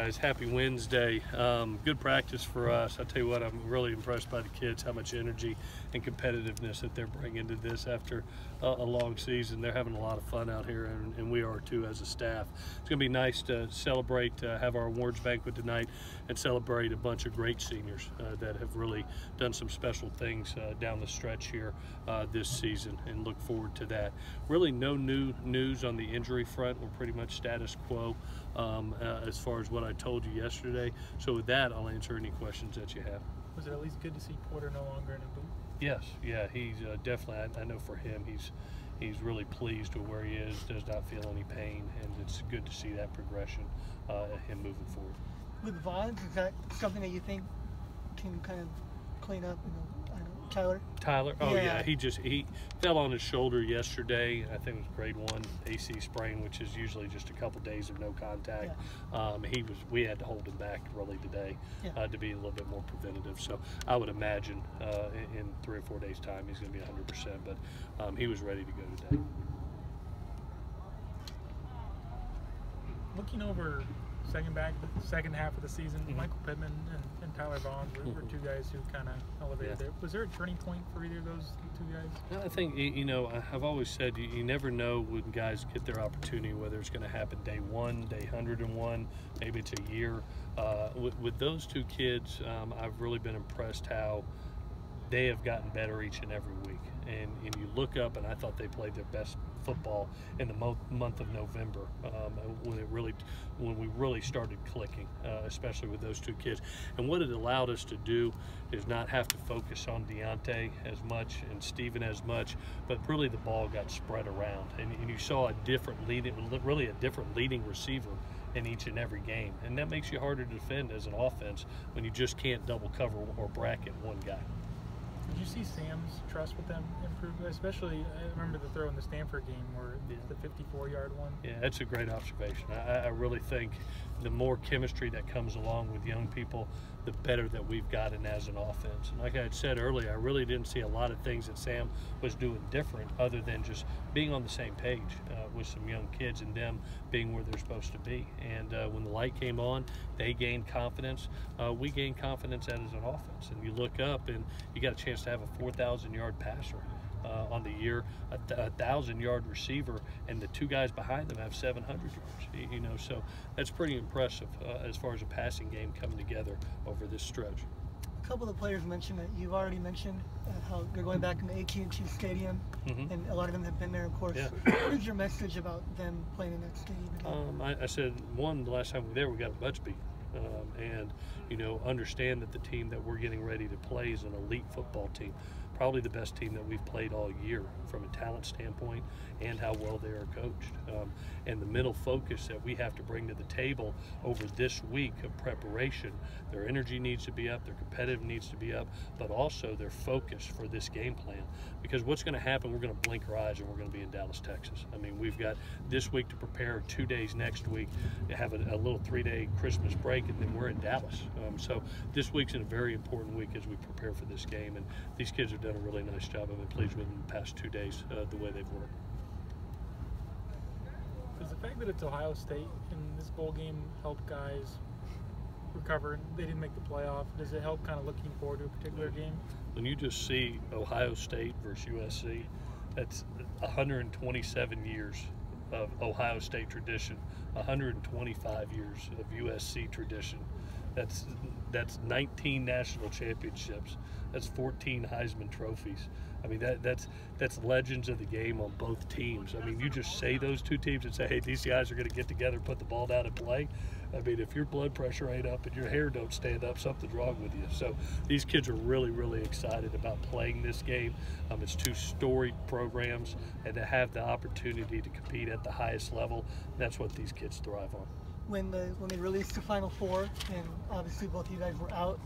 Guys, happy Wednesday. Good practice for us. I tell you what, I'm really impressed by the kids, how much energy and competitiveness that they're bringing to this after a long season. They're having a lot of fun out here, and we are too as a staff. It's going to be nice to celebrate, have our awards banquet tonight, and celebrate a bunch of great seniors that have really done some special things down the stretch here this season, and look forward to that. Really no new news on the injury front. We're pretty much status quo as far as what I told you yesterday. So with that, I'll answer any questions that you have. Was it at least good to see Porter no longer in a boot? Yes, yeah, he's definitely, I know for him, he's really pleased with where he is, does not feel any pain, and it's good to see that progression, him moving forward. With Vaughn, is that something that you think can kind of clean up? Tyler? Oh yeah, he fell on his shoulder yesterday. I think it was grade 1 AC sprain, which is usually just a couple days of no contact. Yeah. We had to hold him back really today to be a little bit more preventative. So I would imagine in 3 or 4 days time he's going to be 100%. But he was ready to go today. Looking over second half of the season, Michael Pittman and Tyler Vaughn were two guys who kind of elevated there. Was there a turning point for either of those two guys? I think, I've always said you never know when guys get their opportunity, whether it's going to happen day 1, day 101, maybe it's a year. With those two kids, I've really been impressed how they have gotten better each and every week. And you look up, and I thought they played their best football in the month of November, when we really started clicking, especially with those two kids. And what it allowed us to do is not have to focus on Deontay as much and Steven as much, but really the ball got spread around, and you saw a different leading receiver in each and every game, and that makes you harder to defend as an offense when you just can't double cover or bracket one guy. Did you see Sam's trust with them improve? Especially, I remember the throw in the Stanford game where the 54-yard one. Yeah, that's a great observation. I really think the more chemistry that comes along with young people, the better that we've gotten as an offense. And like I had said earlier, I really didn't see a lot of things that Sam was doing different other than just being on the same page with some young kids and them being where they're supposed to be. And when the light came on, they gained confidence. We gained confidence as an offense. And you look up and you got a chance to have a 4,000-yard passer on the year, a 1,000-yard receiver, and the two guys behind them have 700 yards. So that's pretty impressive as far as a passing game coming together over this stretch. A couple of the players mentioned that you've already mentioned how they're going back in the AT&T Stadium, and a lot of them have been there, of course. Yeah. What is your message about them playing in that stadium? I said, the last time we were there, we got a butts beat. And understand that the team that we're getting ready to play is an elite football team, probably the best team that we've played all year from a talent standpoint and how well they are coached. And the mental focus that we have to bring to the table over this week of preparation, their energy needs to be up, their competitive needs to be up, but also their focus for this game plan. Because what's going to happen, we're going to blink our eyes and we're going to be in Dallas, Texas. I mean, we've got this week to prepare, 2 days next week, have a little 3-day Christmas break, and then we're in Dallas. So this week's a very important week as we prepare for this game, and these kids have done a really nice job. I've been pleased with them the past 2 days, the way they've worked. Does the fact that it's Ohio State in this bowl game help guys recover? They didn't make the playoff. Does it help kind of looking forward to a particular game? When you just see Ohio State versus USC, that's 127 years of Ohio State tradition, 125 years of USC tradition. That's 19 national championships. That's 14 Heisman trophies. I mean, that's legends of the game on both teams. I mean, you just say those two teams and say, hey, these guys are going to get together, put the ball down and play. I mean, if your blood pressure ain't up and your hair don't stand up, something's wrong with you. So these kids are really, really excited about playing this game. It's two storied programs, and to have the opportunity to compete at the highest level, that's what these kids thrive on. When they released the Final Four, and obviously both of you guys were out,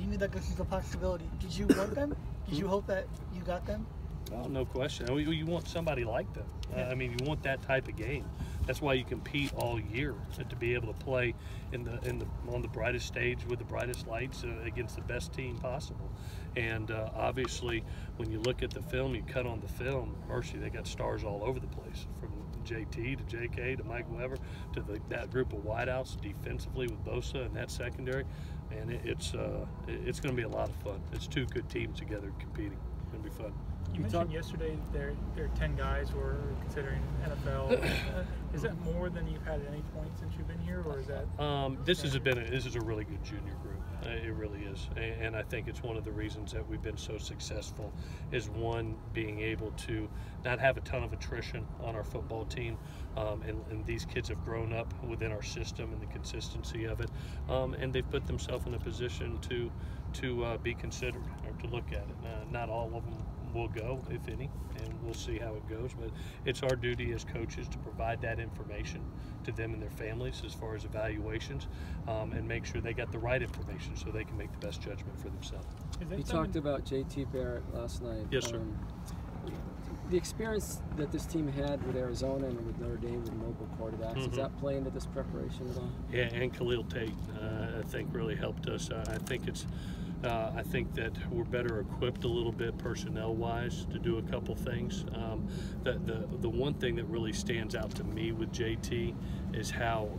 you knew that this was a possibility. Did you want them? Did you hope that you got them? Oh, no question. You want somebody like them. I mean, you want that type of game. That's why you compete all year, to be able to play on the brightest stage with the brightest lights against the best team possible. And obviously, when you look at the film, you cut on the film. Mercy, they got stars all over the place, from JT to JK to Mike Weber to that group of wideouts defensively with Bosa and that secondary, and it's going to be a lot of fun. It's two good teams together competing. It's going to be fun. You mentioned yesterday there are 10 guys who are considering NFL. Is that more than you've had at any point since you've been here, or is that? This is a really good junior group. It really is, and I think it's one of the reasons that we've been so successful. Is one, being able to not have a ton of attrition on our football team, and these kids have grown up within our system and the consistency of it, and they've put themselves in a position to be considered or to look at it. Not all of them will go, if any, and we'll see how it goes, but it's our duty as coaches to provide that information to them and their families as far as evaluations, and make sure they got the right information so they can make the best judgment for themselves. You talked about JT Barrett last night. Yes, sir. The experience that this team had with Arizona and with Notre Dame with mobile quarterbacks, does that play into this preparation at all? Yeah, and Khalil Tate, I think, really helped us. I think that we're better equipped a little bit personnel-wise to do a couple things. The one thing that really stands out to me with JT is how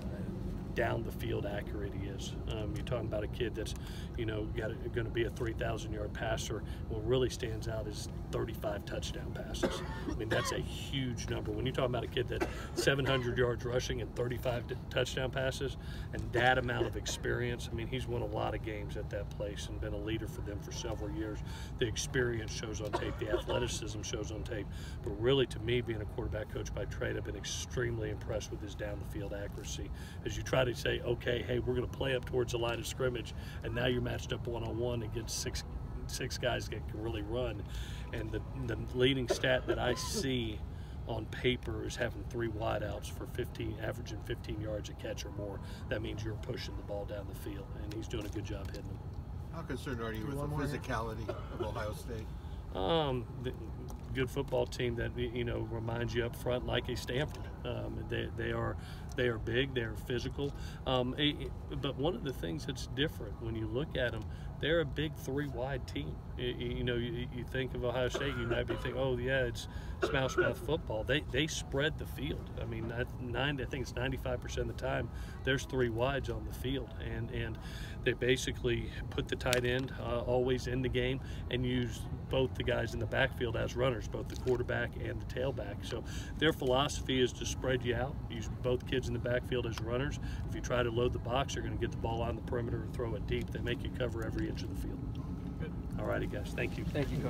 down the field accurate he is. You're talking about a kid that's, going to be a 3,000-yard passer. What really stands out is 35 touchdown passes. I mean, that's a huge number. When you're talking about a kid that's 700 yards rushing and 35 touchdown passes, and that amount of experience, I mean, he's won a lot of games at that place and been a leader for them for several years. The experience shows on tape, the athleticism shows on tape, but really, to me, being a quarterback coach by trade, I've been extremely impressed with his down the field accuracy. As you try to say, okay, hey, we're going to play up towards the line of scrimmage, and now you're matched up one-on-one against six guys that can really run. And the leading stat that I see on paper is having 3 wideouts for averaging 15 yards a catch or more. That means you're pushing the ball down the field, and he's doing a good job hitting them. How concerned are you with the physicality of Ohio State? The good football team that reminds you up front like a Stanford. They are big, they are physical, but one of the things that's different when you look at them, they're a big 3-wide team. You think of Ohio State, you might be thinking, oh yeah, it's smash mouth football. They spread the field. I mean, I think it's 95% of the time there's 3 wides on the field, and they basically put the tight end always in the game and use both the guys in the backfield as runners, both the quarterback and the tailback. So their philosophy is to spread you out, use both kids in the backfield as runners. If you try to load the box, you're going to get the ball on the perimeter and throw it deep. They make you cover every inch of the field. Good. All righty, guys. Thank you. Thank you, Coach.